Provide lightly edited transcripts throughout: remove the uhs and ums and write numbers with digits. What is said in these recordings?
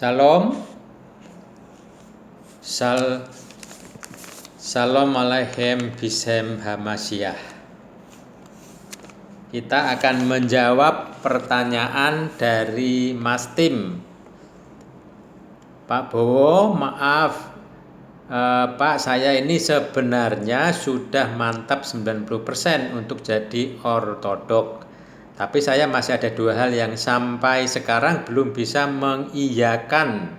Shalom, Shalom Aleichem Bishem Hamasyah. Kita akan menjawab pertanyaan dari Mas Tim. Pak Bowo, maaf Pak, saya ini sebenarnya sudah mantap 90% untuk jadi ortodok. Tapi saya masih ada dua hal yang sampai sekarang belum bisa mengiyakan.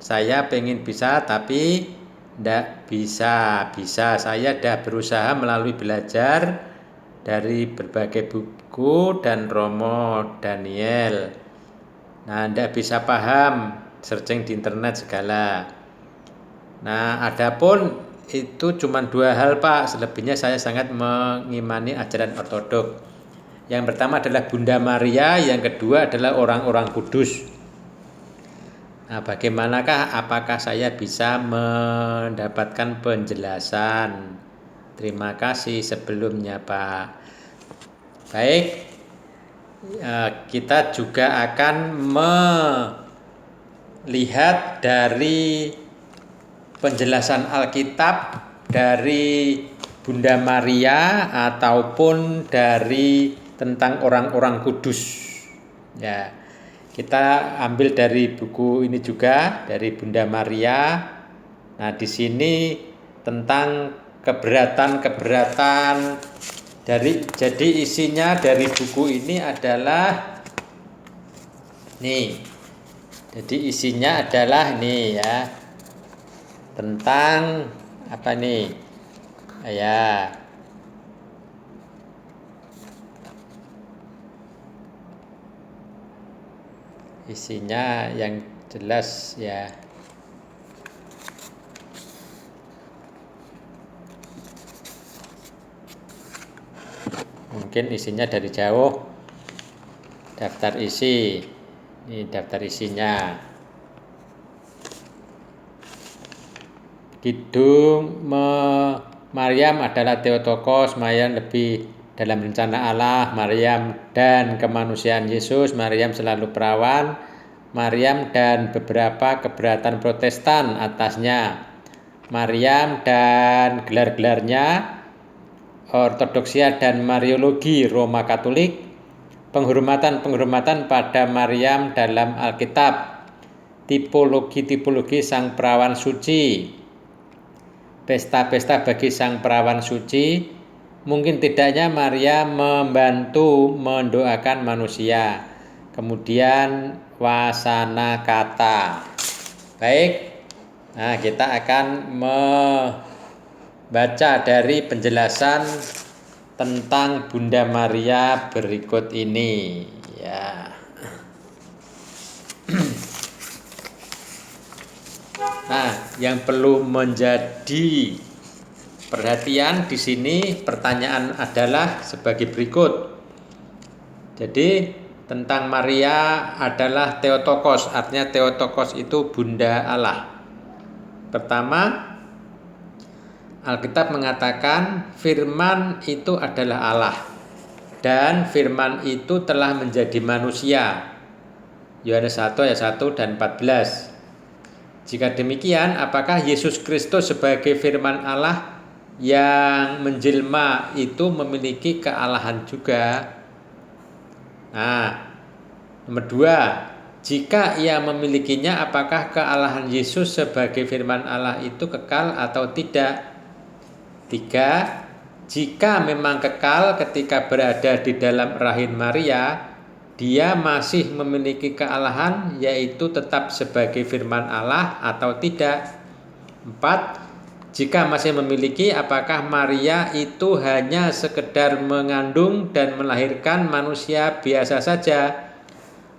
Saya pengen bisa tapi tidak bisa. Saya sudah berusaha melalui belajar dari berbagai buku dan Romo Daniel. Nah, tidak bisa paham, searching di internet segala. Nah, adapun itu cuma dua hal Pak, selebihnya saya sangat mengimani ajaran ortodok. Yang pertama adalah Bunda Maria, yang kedua adalah orang-orang kudus. Nah, bagaimanakah, apakah saya bisa mendapatkan penjelasan? Terima kasih sebelumnya Pak. Baik, kita juga akan melihat dari penjelasan Alkitab dari Bunda Maria ataupun dari tentang orang-orang kudus. Ya, kita ambil dari buku ini juga dari Bunda Maria. Nah, di sini tentang keberatan jadi isinya dari buku ini adalah nih. Jadi isinya adalah nih ya. Tentang apa nih? Ya. Isinya yang jelas ya. Mungkin isinya dari jauh. Daftar isi. Ini daftar isinya. Kidung Maryam adalah Theotokos, Maryam lebih dalam rencana Allah, Maryam dan kemanusiaan Yesus, Maryam selalu perawan, Maryam dan beberapa keberatan Protestan atasnya, Maryam dan gelar-gelarnya, Ortodoksia dan Mariologi Roma Katolik, penghormatan pada Maryam dalam Alkitab, tipologi sang perawan suci, pesta-pesta bagi sang perawan suci, mungkin tidaknya Maria membantu mendoakan manusia. Kemudian wasana kata. Baik, nah kita akan membaca dari penjelasan tentang Bunda Maria berikut ini. Ya. Nah, yang perlu menjadi perhatian di sini pertanyaan adalah sebagai berikut. Jadi tentang Maria adalah Theotokos, artinya Theotokos itu Bunda Allah. Pertama, Alkitab mengatakan firman itu adalah Allah dan firman itu telah menjadi manusia. Yohanes 1 ayat 1 dan 14. Jika demikian, apakah Yesus Kristus sebagai firman Allah yang menjelma itu memiliki kealahan juga? Nah, nomor 2, jika ia memilikinya, apakah kealahan Yesus sebagai firman Allah itu kekal atau tidak? 3, jika memang kekal ketika berada di dalam rahim Maria, dia masih memiliki kealahan, yaitu tetap sebagai firman Allah atau tidak? 4, jika masih memiliki, apakah Maria itu hanya sekedar mengandung dan melahirkan manusia biasa saja,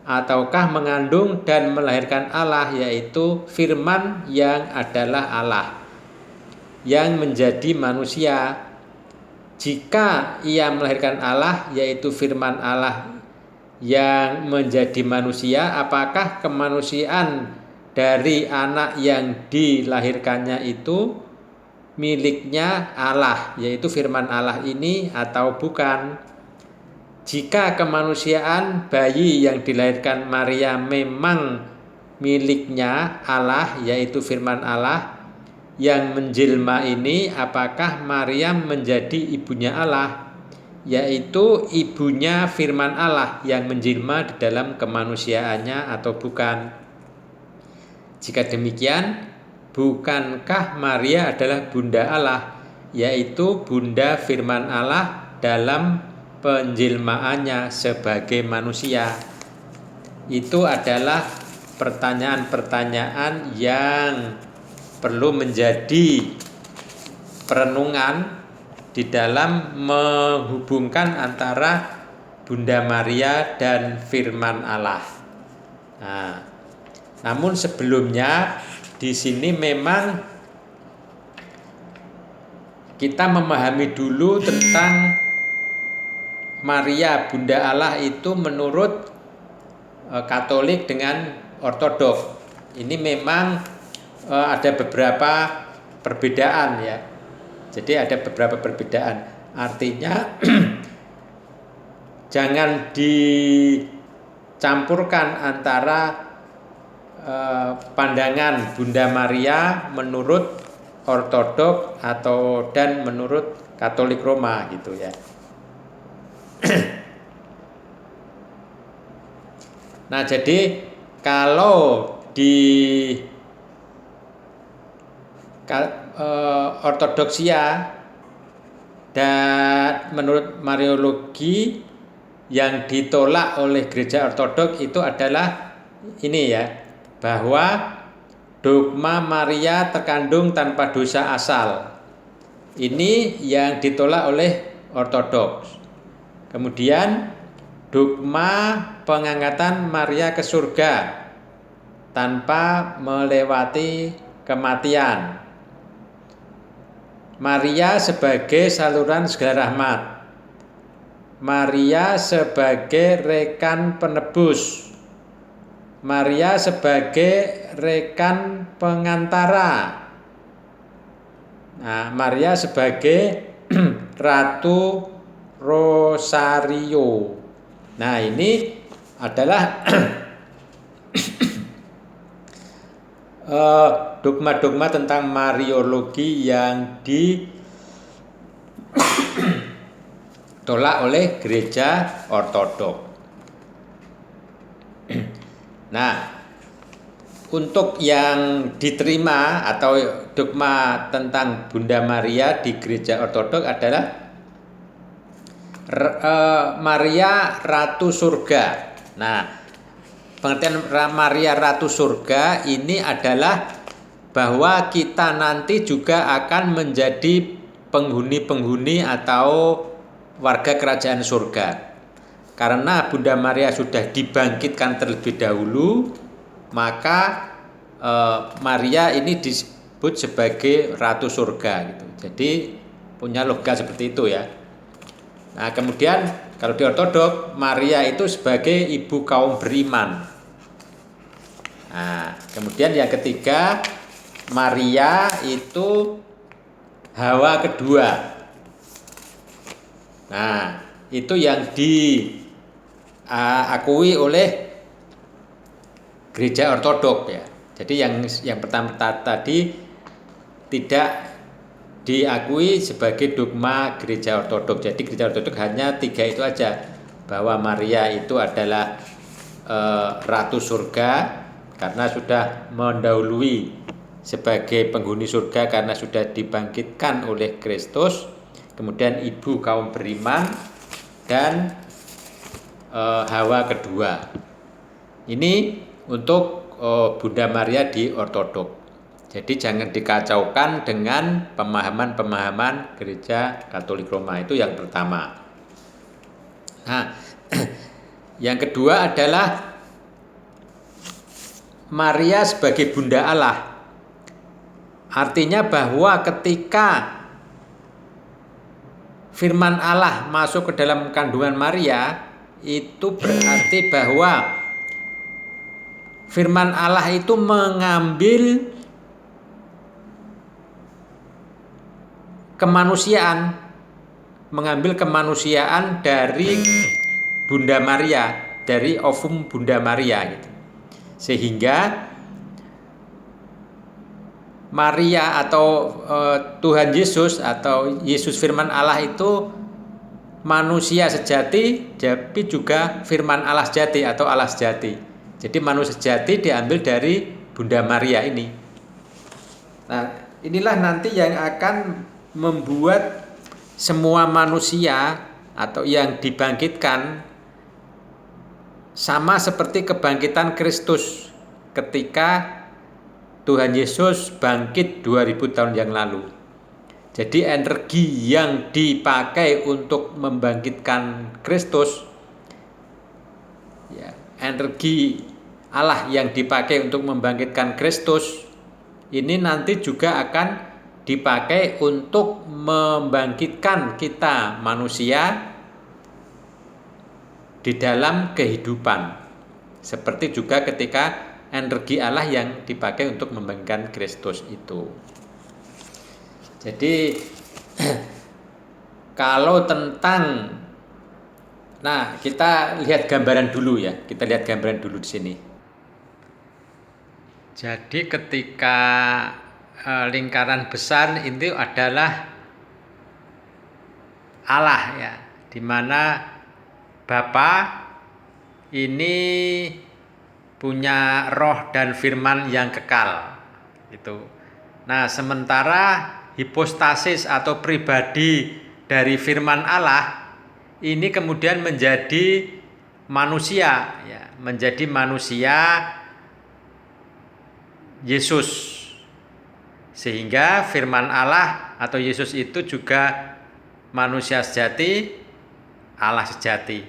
ataukah mengandung dan melahirkan Allah, yaitu firman yang adalah Allah yang menjadi manusia? Jika ia melahirkan Allah, yaitu firman Allah yang menjadi manusia, apakah kemanusiaan dari anak yang dilahirkannya itu miliknya Allah, yaitu firman Allah ini, atau bukan? Jika kemanusiaan bayi yang dilahirkan Maria memang miliknya Allah, yaitu firman Allah yang menjelma ini, apakah Maryam menjadi ibunya Allah, yaitu ibunya firman Allah yang menjelma di dalam kemanusiaannya atau bukan? Jika demikian, bukankah Maria adalah bunda Allah, yaitu bunda firman Allah dalam penjelmaannya sebagai manusia? Itu adalah pertanyaan-pertanyaan yang perlu menjadi perenungan di dalam menghubungkan antara Bunda Maria dan firman Allah. Nah, namun sebelumnya di sini memang kita memahami dulu tentang Maria Bunda Allah itu menurut Katolik dengan Ortodok. Ini memang ada beberapa perbedaan ya. Jadi ada beberapa perbedaan. Artinya jangan dicampurkan antara pandangan Bunda Maria menurut Ortodok dan menurut Katolik Roma gitu ya. Nah, jadi kalau di Ortodoksia dan menurut Mariologi yang ditolak oleh gereja Ortodok itu adalah ini ya, bahwa dogma Maria terkandung tanpa dosa asal. Ini yang ditolak oleh Ortodoks. Kemudian dogma pengangkatan Maria ke surga tanpa melewati kematian. Maria sebagai saluran segala rahmat. Maria sebagai rekan penebus. Maria sebagai rekan pengantara. Nah, Maria sebagai Ratu Rosario. Nah, ini adalah dogma-dogma tentang Mariologi yang ditolak oleh gereja Ortodok. Nah, untuk yang diterima atau dogma tentang Bunda Maria di gereja Ortodok adalah Maria Ratu Surga. Nah, pengertian Maria Ratu Surga ini adalah bahwa kita nanti juga akan menjadi penghuni-penghuni atau warga kerajaan surga. Karena Bunda Maria sudah dibangkitkan terlebih dahulu, maka Maria ini disebut sebagai Ratu Surga gitu. Jadi punya logika seperti itu ya. Nah, kemudian kalau di Ortodok, Maria itu sebagai ibu kaum beriman. Nah, kemudian yang ketiga, Maria itu Hawa kedua. Nah, itu yang diakui oleh gereja Ortodok ya. Jadi yang pertama tadi tidak diakui sebagai dogma gereja Ortodok. Jadi gereja Ortodok hanya 3 itu aja, bahwa Maria itu adalah Ratu Surga karena sudah mendahului sebagai penghuni surga karena sudah dibangkitkan oleh Kristus. Kemudian ibu kaum beriman dan Hawa kedua. Ini untuk Bunda Maria di Ortodok. Jadi jangan dikacaukan dengan pemahaman-pemahaman gereja Katolik Roma. Itu yang pertama. Nah, yang kedua adalah Maria sebagai Bunda Allah. Artinya bahwa ketika firman Allah masuk ke dalam kandungan Maria, itu berarti bahwa firman Allah itu mengambil kemanusiaan dari Bunda Maria, dari ovum Bunda Maria gitu. Sehingga Maria atau Tuhan Yesus atau Yesus firman Allah itu manusia sejati, tapi juga firman Allah sejati atau Allah sejati. Jadi manusia sejati diambil dari Bunda Maria ini. Nah, inilah nanti yang akan membuat semua manusia atau yang dibangkitkan sama seperti kebangkitan Kristus ketika Tuhan Yesus bangkit 2000 tahun yang lalu. Jadi energi yang dipakai untuk membangkitkan Kristus, ya, energi Allah yang dipakai untuk membangkitkan Kristus, ini nanti juga akan dipakai untuk membangkitkan kita manusia di dalam kehidupan. Seperti juga ketika energi Allah yang dipakai untuk membangkitkan Kristus itu. Jadi kalau tentang, nah kita lihat gambaran dulu ya, kita lihat gambaran dulu di sini. Jadi ketika lingkaran besar itu adalah Allah ya, di mana Bapa ini punya roh dan firman yang kekal gitu. Nah, sementara hipostasis atau pribadi dari firman Allah ini kemudian menjadi manusia ya, menjadi manusia Yesus. Sehingga firman Allah atau Yesus itu juga manusia sejati, Allah sejati.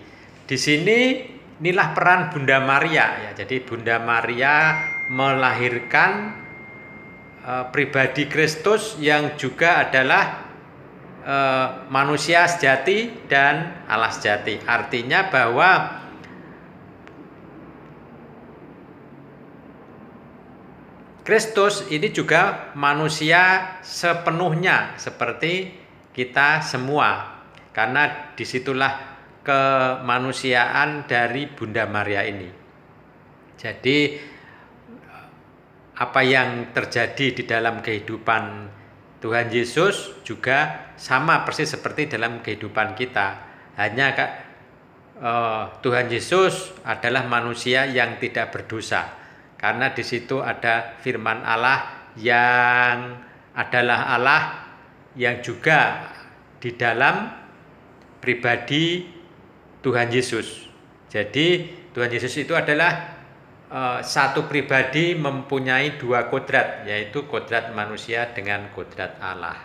Di sini inilah peran Bunda Maria ya. Jadi Bunda Maria melahirkan pribadi Kristus yang juga adalah manusia sejati dan Allah sejati. Artinya bahwa Kristus ini juga manusia sepenuhnya seperti kita semua. Karena disitulah kemanusiaan dari Bunda Maria ini. Jadi apa yang terjadi di dalam kehidupan Tuhan Yesus juga sama persis seperti dalam kehidupan kita. Hanya Tuhan Yesus adalah manusia yang tidak berdosa. Karena di situ ada firman Allah yang adalah Allah yang juga di dalam pribadi Tuhan Yesus. Jadi Tuhan Yesus itu adalah satu pribadi mempunyai dua kodrat, yaitu kodrat manusia dengan kodrat Allah.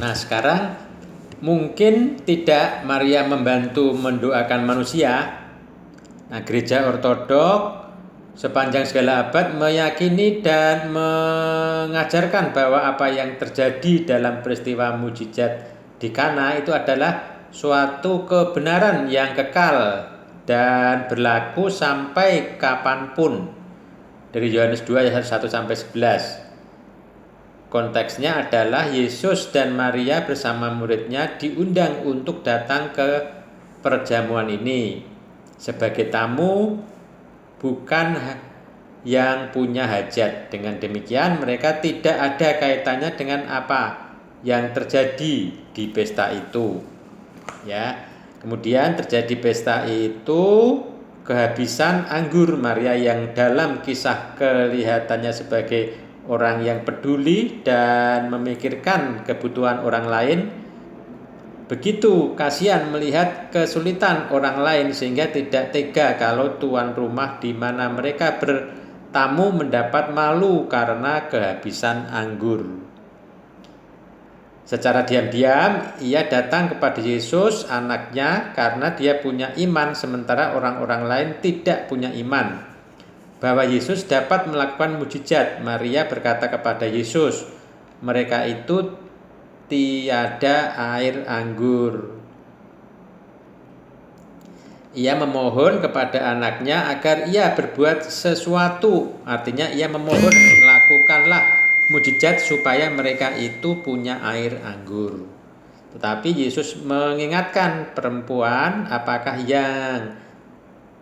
Nah, sekarang mungkin tidak Maria membantu mendoakan manusia. Nah, Gereja Ortodok sepanjang segala abad meyakini dan mengajarkan bahwa apa yang terjadi dalam peristiwa mujizat di Kana itu adalah suatu kebenaran yang kekal dan berlaku sampai kapanpun. Dari Yohanes 2 ayat 1 sampai 11. Konteksnya adalah Yesus dan Maria bersama muridnya diundang untuk datang ke perjamuan ini sebagai tamu, bukan yang punya hajat. Dengan demikian mereka tidak ada kaitannya dengan apa yang terjadi di pesta itu. Ya. Kemudian terjadi pesta itu kehabisan anggur. Maria yang dalam kisah kelihatannya sebagai orang yang peduli dan memikirkan kebutuhan orang lain, begitu kasihan melihat kesulitan orang lain sehingga tidak tega kalau tuan rumah di mana mereka bertamu mendapat malu karena kehabisan anggur. Secara diam-diam ia datang kepada Yesus anaknya karena dia punya iman sementara orang-orang lain tidak punya iman bahwa Yesus dapat melakukan mujizat. Maria berkata kepada Yesus, mereka itu tiada air anggur. Ia memohon kepada anaknya agar ia berbuat sesuatu. Artinya ia memohon, lakukanlah mujizat supaya mereka itu punya air anggur. Tetapi Yesus mengingatkan perempuan, apakah yang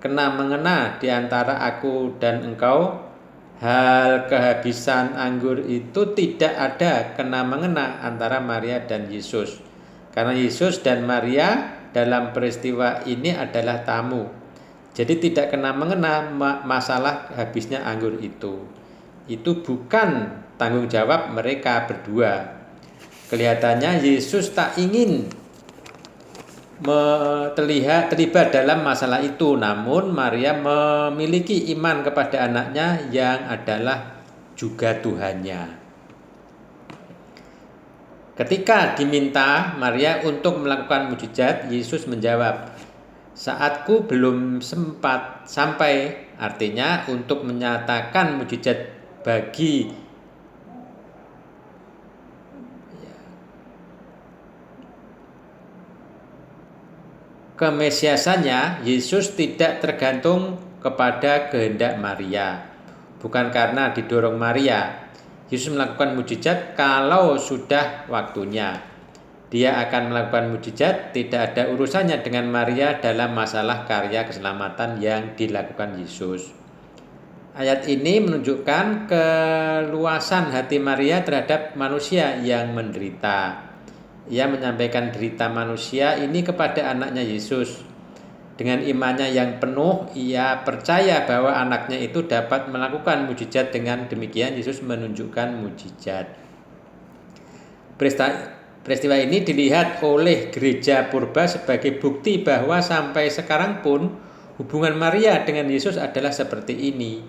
kena-mengena di antara aku dan engkau. Hal kehabisan anggur itu tidak ada kena-mengena antara Maria dan Yesus. Karena Yesus dan Maria dalam peristiwa ini adalah tamu. Jadi tidak kena-mengena masalah habisnya anggur itu. Itu bukan tanggung jawab mereka berdua. Kelihatannya Yesus tak ingin terlibat dalam masalah itu, namun Maria memiliki iman kepada anaknya yang adalah juga Tuhannya. Ketika diminta Maria untuk melakukan mujizat, Yesus menjawab, "Saatku belum sempat sampai," artinya untuk menyatakan mujizat bagi kemesiasannya. Yesus tidak tergantung kepada kehendak Maria. Bukan karena didorong Maria, Yesus melakukan mujizat kalau sudah waktunya. Dia akan melakukan mujizat, tidak ada urusannya dengan Maria dalam masalah karya keselamatan yang dilakukan Yesus. Ayat ini menunjukkan keluasan hati Maria terhadap manusia yang menderita. Ia menyampaikan derita manusia ini kepada anaknya Yesus. Dengan imannya yang penuh, ia percaya bahwa anaknya itu dapat melakukan mujizat. Dengan demikian, Yesus menunjukkan mujizat. Peristiwa ini dilihat oleh gereja purba sebagai bukti bahwa sampai sekarang pun hubungan Maria dengan Yesus adalah seperti ini.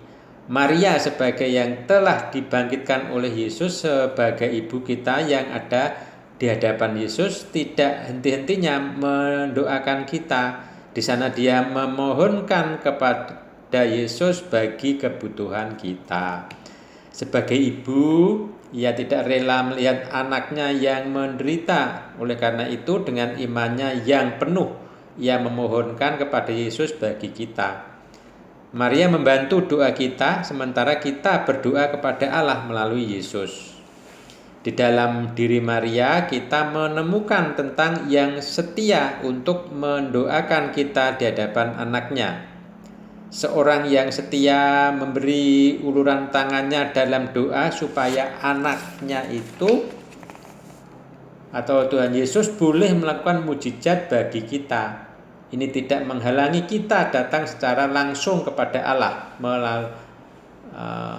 Maria sebagai yang telah dibangkitkan oleh Yesus sebagai ibu kita yang ada di hadapan Yesus tidak henti-hentinya mendoakan kita. Di sana dia memohonkan kepada Yesus bagi kebutuhan kita. Sebagai ibu, ia tidak rela melihat anaknya yang menderita. Oleh karena itu, dengan imannya yang penuh, ia memohonkan kepada Yesus bagi kita. Maria membantu doa kita, sementara kita berdoa kepada Allah melalui Yesus. Di dalam diri Maria kita menemukan tentang yang setia untuk mendoakan kita di hadapan anaknya. Seorang yang setia memberi uluran tangannya dalam doa supaya anaknya itu atau Tuhan Yesus boleh melakukan mujizat bagi kita. Ini tidak menghalangi kita datang secara langsung kepada Allah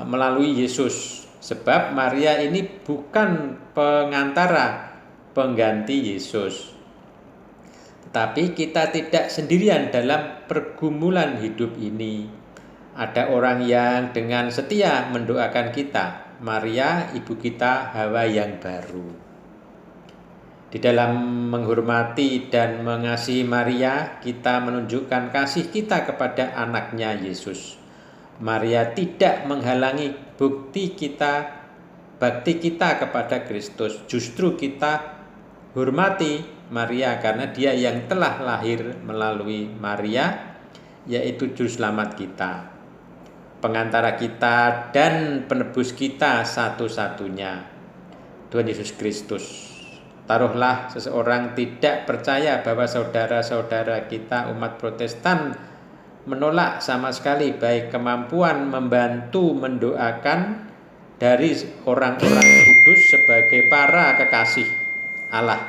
melalui Yesus. Sebab Maria ini bukan pengantara, pengganti Yesus. Tetapi kita tidak sendirian dalam pergumulan hidup ini. Ada orang yang dengan setia mendoakan kita. Maria, ibu kita, Hawa yang baru. Di dalam menghormati dan mengasihi Maria, kita menunjukkan kasih kita kepada anaknya Yesus. Maria tidak menghalangi bakti kita kepada Kristus. Justru kita hormati Maria karena dia yang telah lahir melalui Maria, yaitu juru selamat kita, pengantara kita dan penebus kita satu-satunya, Tuhan Yesus Kristus. Taruhlah seseorang tidak percaya bahwa saudara-saudara kita umat Protestan menolak sama sekali baik kemampuan membantu mendoakan dari orang-orang kudus sebagai para kekasih Allah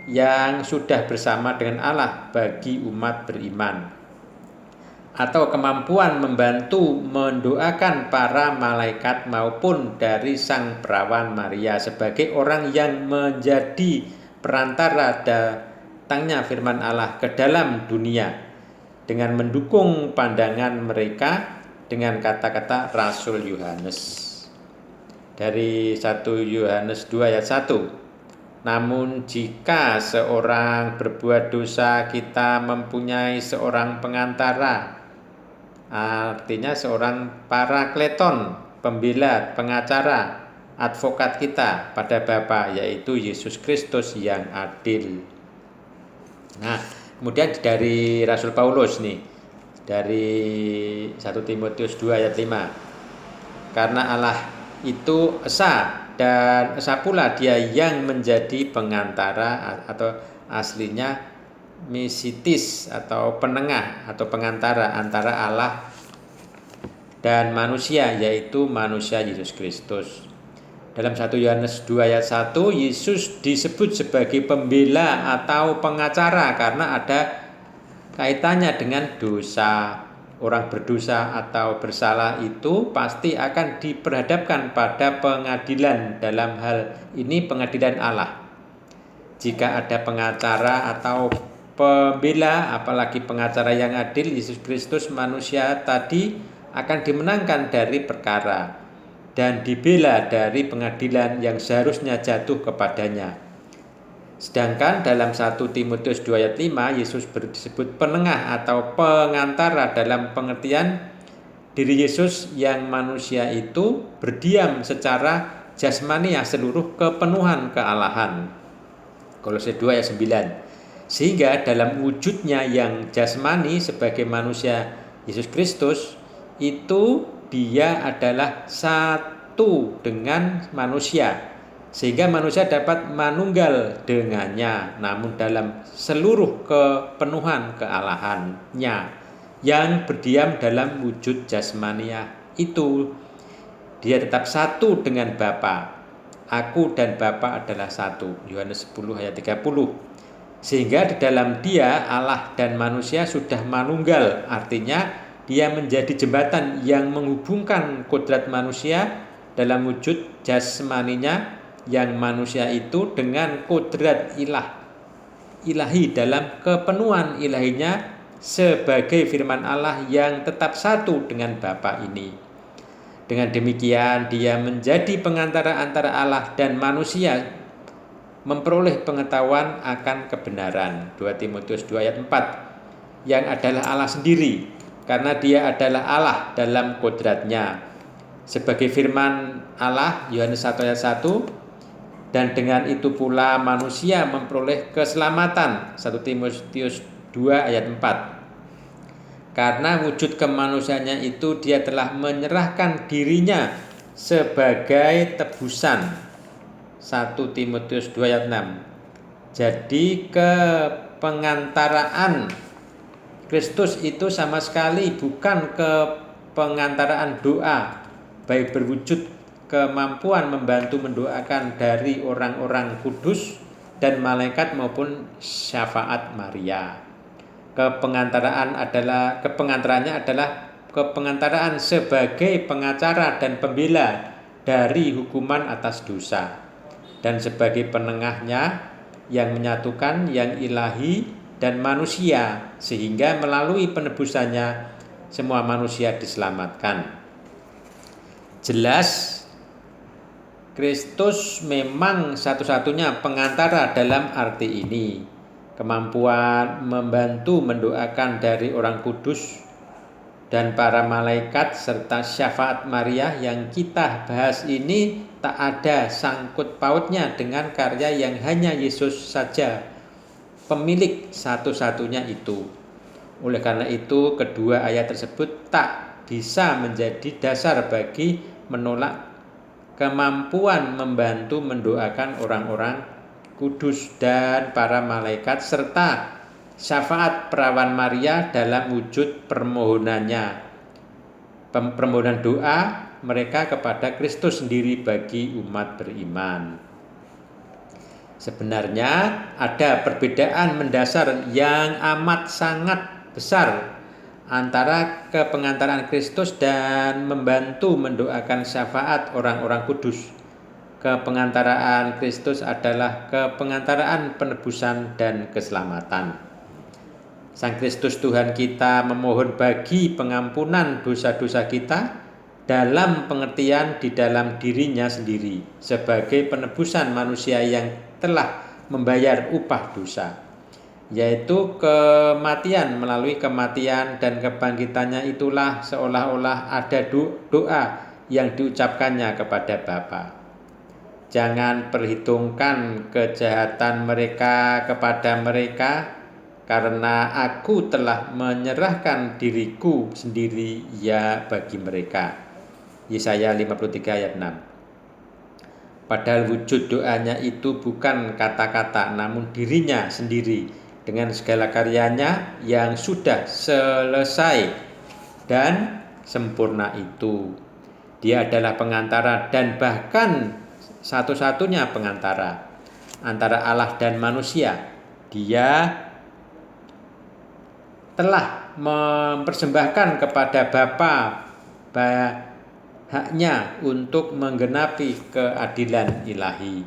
yang sudah bersama dengan Allah bagi umat beriman, atau kemampuan membantu mendoakan para malaikat maupun dari Sang Perawan Maria sebagai orang yang menjadi perantara datangnya firman Allah ke dalam dunia dengan mendukung pandangan mereka dengan kata-kata Rasul Yohanes. Dari 1 Yohanes 2 ayat 1. Namun jika seorang berbuat dosa, kita mempunyai seorang pengantara, artinya seorang parakleton, pembela, pengacara, advokat kita pada Bapa, yaitu Yesus Kristus yang adil. Nah, kemudian dari Rasul Paulus nih, dari 1 Timotius 2 ayat 5. Karena Allah itu esa, dan esa pula dia yang menjadi pengantara, atau aslinya mesitis atau penengah atau pengantara antara Allah dan manusia, yaitu manusia Yesus Kristus. Dalam 1 Yohanes 2 ayat 1, Yesus disebut sebagai pembela atau pengacara karena ada kaitannya dengan dosa. Orang berdosa atau bersalah itu pasti akan diperhadapkan pada pengadilan, dalam hal ini pengadilan Allah. Jika ada pengacara atau pembela, apalagi pengacara yang adil, Yesus Kristus manusia tadi akan dimenangkan dari perkara dan dibela dari pengadilan yang seharusnya jatuh kepadanya. Sedangkan dalam 1 Timotius 2 ayat 5, Yesus disebut penengah atau pengantara dalam pengertian diri Yesus yang manusia itu berdiam secara jasmani seluruh kepenuhan kealahan. Kolose 2 ayat 9. Sehingga dalam wujudnya yang jasmani sebagai manusia Yesus Kristus itu dia adalah satu dengan manusia, sehingga manusia dapat manunggal dengannya, namun dalam seluruh kepenuhan kealahannya yang berdiam dalam wujud jasmania itu. Dia tetap satu dengan Bapa. Aku dan Bapa adalah satu. Yohanes 10 ayat 30. Sehingga di dalam dia Allah dan manusia sudah manunggal, artinya dia menjadi jembatan yang menghubungkan kodrat manusia dalam wujud jasmaninya yang manusia itu dengan kodrat ilahi dalam kepenuhan ilahinya sebagai firman Allah yang tetap satu dengan Bapa ini. Dengan demikian dia menjadi pengantara antara Allah dan manusia, memperoleh pengetahuan akan kebenaran. 2 Timotius 2 ayat 4, yang adalah Allah sendiri, karena dia adalah Allah dalam kodratnya. Sebagai firman Allah, Yohanes 1 ayat 1, dan dengan itu pula manusia memperoleh keselamatan. 1 Timotius 2 ayat 4. Karena wujud kemanusiaannya itu dia telah menyerahkan dirinya sebagai tebusan. 1 Timotius 2 ayat 6. Jadi kepengantaraan Kristus itu sama sekali bukan kepengantaraan doa, baik berwujud kemampuan membantu mendoakan dari orang-orang kudus dan malaikat maupun syafaat Maria. Kepengantarannya adalah kepengantaraan sebagai pengacara dan pembela dari hukuman atas dosa, dan sebagai penengahnya yang menyatukan yang ilahi dan manusia, sehingga melalui penebusannya semua manusia diselamatkan. Jelas Kristus memang satu-satunya pengantara dalam arti ini. Kemampuan membantu mendoakan dari orang kudus dan para malaikat serta syafaat Maria yang kita bahas ini tak ada sangkut pautnya dengan karya yang hanya Yesus saja pemilik satu-satunya itu. Oleh karena itu, kedua ayat tersebut tak bisa menjadi dasar bagi menolak kemampuan membantu mendoakan orang-orang kudus dan para malaikat serta syafaat perawan Maria dalam wujud permohonannya, permohonan doa mereka kepada Kristus sendiri bagi umat beriman. Sebenarnya ada perbedaan mendasar yang amat sangat besar antara kepengantaran Kristus dan membantu mendoakan syafaat orang-orang kudus. Kepengantaraan Kristus adalah kepengantaraan penebusan dan keselamatan. Sang Kristus Tuhan kita memohon bagi pengampunan dosa-dosa kita dalam pengertian di dalam dirinya sendiri sebagai penebusan manusia yang telah membayar upah dosa, yaitu kematian. Melalui kematian dan kebangkitannya itulah seolah-olah ada doa yang diucapkannya kepada Bapa. Jangan perhitungkan kejahatan mereka kepada mereka, karena aku telah menyerahkan diriku sendiri ya bagi mereka. Yesaya 53 ayat 6. Padahal wujud doanya itu bukan kata-kata, namun dirinya sendiri. dengan segala karyanya yang sudah selesai dan sempurna itu. Dia adalah pengantara dan bahkan satu-satunya pengantara antara Allah dan manusia. Dia telah mempersembahkan kepada Bapa haknya untuk menggenapi keadilan ilahi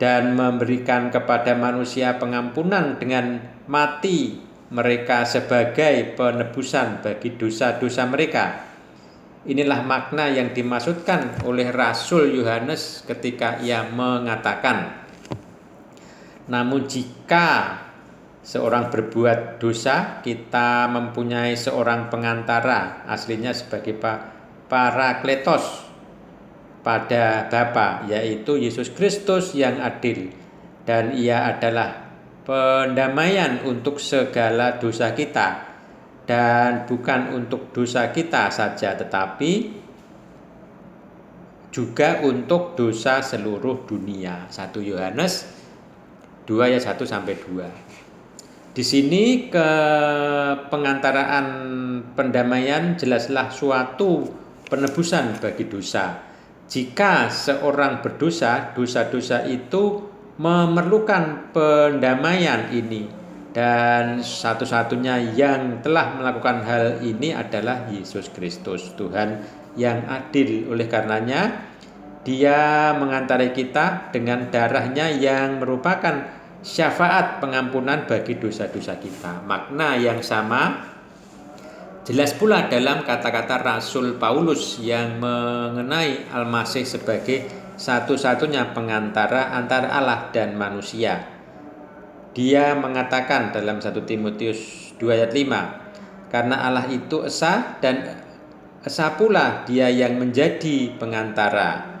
dan memberikan kepada manusia pengampunan dengan mati mereka sebagai penebusan bagi dosa-dosa mereka. Inilah makna yang dimaksudkan oleh Rasul Yohanes ketika ia mengatakan, namun jika seorang berbuat dosa, kita mempunyai seorang pengantara, aslinya sebagai Parakletos, pada Bapa, yaitu Yesus Kristus yang adil, dan ia adalah pendamaian untuk segala dosa kita, dan bukan untuk dosa kita saja, tetapi juga untuk dosa seluruh dunia. 1 Yohanes 2 ayat 1 sampai 2. Di sini pengantaraan pendamaian jelaslah suatu penebusan bagi dosa. Jika seorang berdosa, dosa-dosa itu memerlukan pendamaian ini, dan satu-satunya yang telah melakukan hal ini adalah Yesus Kristus, Tuhan yang adil. Oleh karenanya Dia mengantarai kita dengan darahnya yang merupakan syafaat pengampunan bagi dosa-dosa kita. Makna yang sama jelas pula dalam kata-kata Rasul Paulus yang mengenai Al-Masih sebagai satu-satunya pengantara antara Allah dan manusia. Dia mengatakan dalam 1 Timotius 2 ayat 5, karena Allah itu esa dan esa pula Dia yang menjadi pengantara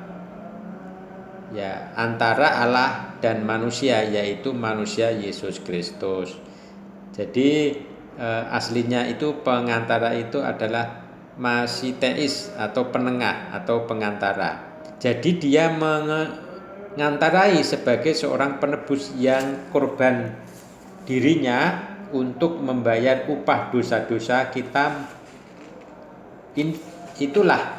antara Allah dan manusia, yaitu manusia Yesus Kristus. Jadi aslinya itu pengantara itu adalah masiteis atau penengah atau pengantara. Jadi dia mengantarai sebagai seorang penebus yang korban dirinya untuk membayar upah dosa-dosa kita. Itulah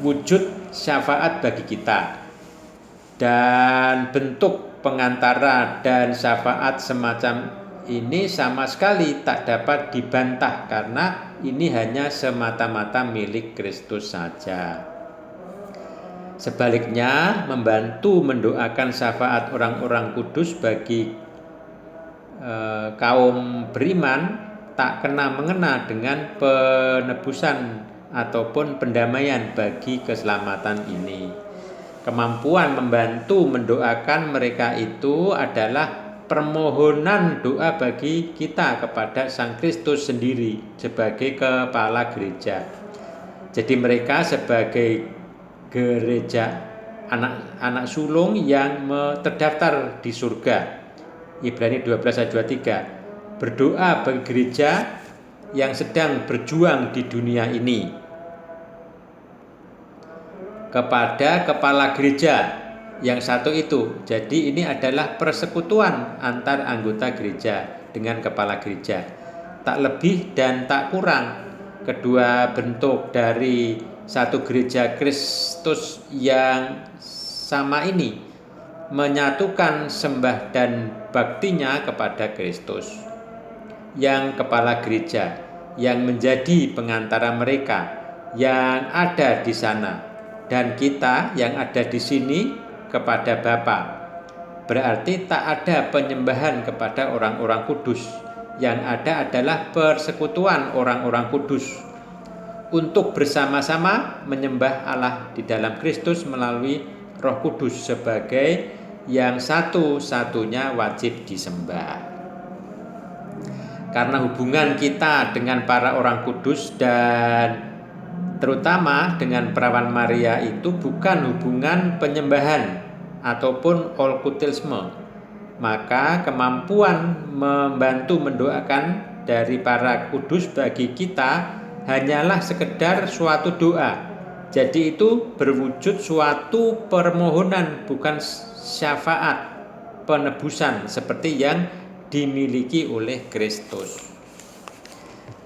wujud syafaat bagi kita. Dan bentuk pengantara dan syafaat semacam ini sama sekali tak dapat dibantah, karena ini hanya semata-mata milik Kristus saja. Sebaliknya, membantu mendoakan syafaat orang-orang kudus bagi kaum beriman tak kena-mengena dengan penebusan ataupun pendamaian bagi keselamatan ini. Kemampuan membantu mendoakan mereka itu adalah permohonan doa bagi kita kepada Sang Kristus sendiri sebagai kepala gereja. Jadi mereka sebagai gereja anak sulung yang terdaftar di surga. Ibrani 12 ayat 23. Berdoa bagi gereja yang sedang berjuang di dunia ini kepada kepala gereja yang satu itu. Jadi ini adalah persekutuan antar anggota gereja dengan kepala gereja, tak lebih dan tak kurang. Kedua bentuk dari satu gereja Kristus yang sama ini menyatukan sembah dan baktinya kepada Kristus, yang kepala gereja yang menjadi pengantara mereka yang ada di sana, dan kita yang ada di sini kepada Bapa. Berarti tak ada penyembahan kepada orang-orang kudus. Yang ada adalah persekutuan orang-orang kudus untuk bersama-sama menyembah Allah di dalam Kristus melalui Roh Kudus sebagai yang satu-satunya wajib disembah. Karena hubungan kita dengan para orang kudus dan terutama dengan perawan Maria itu bukan hubungan penyembahan ataupun okkultisme, maka kemampuan membantu mendoakan dari para kudus bagi kita hanyalah sekedar suatu doa. Jadi itu berwujud suatu permohonan, bukan syafaat. penebusan seperti yang dimiliki oleh Kristus.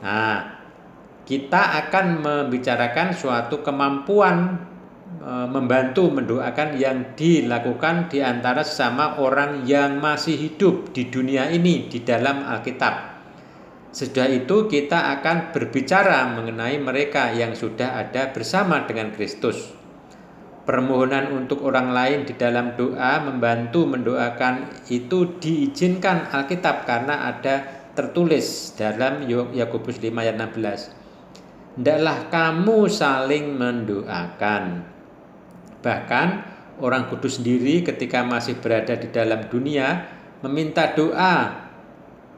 Nah, kita akan membicarakan suatu kemampuan membantu mendoakan yang dilakukan di antara sesama orang yang masih hidup di dunia ini di dalam Alkitab. Sesudah itu kita akan berbicara mengenai mereka yang sudah ada bersama dengan Kristus. Permohonan untuk orang lain di dalam doa membantu mendoakan itu diizinkan Alkitab karena ada tertulis dalam Yakobus 5 ayat 16. Hendaklah kamu saling mendoakan. Bahkan orang kudus sendiri ketika masih berada di dalam dunia meminta doa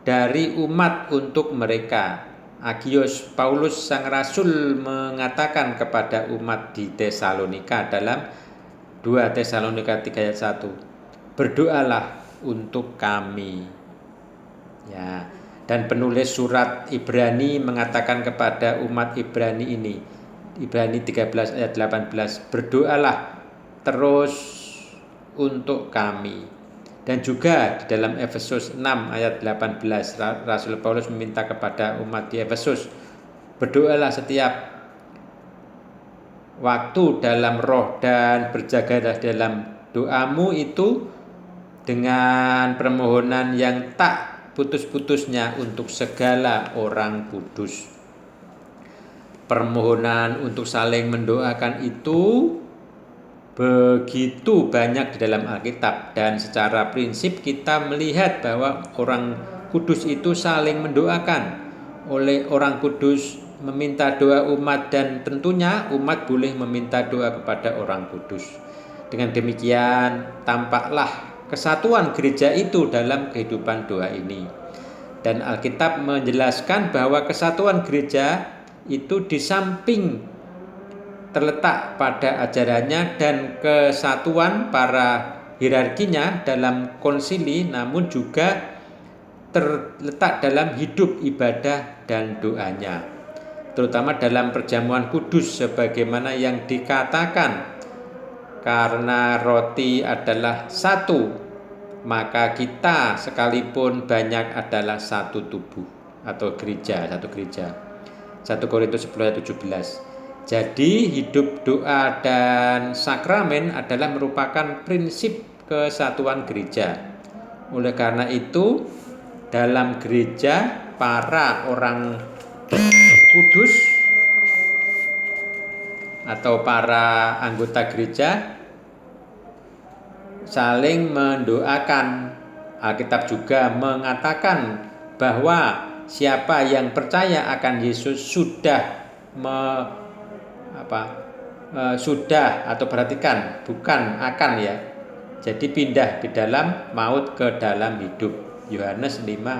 dari umat untuk mereka. Agios Paulus sang rasul mengatakan kepada umat di Tesalonika dalam 2 Tesalonika 3 ayat 1, berdoalah untuk kami. Ya, dan penulis surat Ibrani mengatakan kepada umat Ibrani ini, Ibrani 13 ayat 18, berdoalah terus untuk kami. Dan juga di dalam Efesus 6 ayat 18 Rasul Paulus meminta kepada umat di Efesus, berdoalah setiap waktu dalam roh dan berjagalah dalam doamu itu dengan permohonan yang tak putus-putusnya untuk segala orang kudus. Permohonan untuk saling mendoakan itu begitu banyak di dalam Alkitab, dan secara prinsip kita melihat bahwa orang kudus itu saling mendoakan. Oleh orang kudus meminta doa umat, dan tentunya umat boleh meminta doa kepada orang kudus. Dengan demikian tampaklah kesatuan gereja itu dalam kehidupan doa ini. Dan Alkitab menjelaskan bahwa kesatuan gereja itu di samping terletak pada ajarannya dan kesatuan para hierarkinya dalam konsili, namun juga terletak dalam hidup ibadah dan doanya, terutama dalam perjamuan kudus sebagaimana yang dikatakan, karena roti adalah satu, maka kita sekalipun banyak adalah satu tubuh atau gereja, satu gereja. 1 Korintus 10 ayat 17. Jadi hidup doa dan sakramen adalah merupakan prinsip kesatuan gereja. Oleh karena itu, dalam gereja para orang kudus atau para anggota gereja saling mendoakan. Alkitab juga mengatakan bahwa siapa yang percaya akan Yesus sudah atau perhatikan, bukan akan ya. Jadi pindah di dalam maut ke dalam hidup. Yohanes 5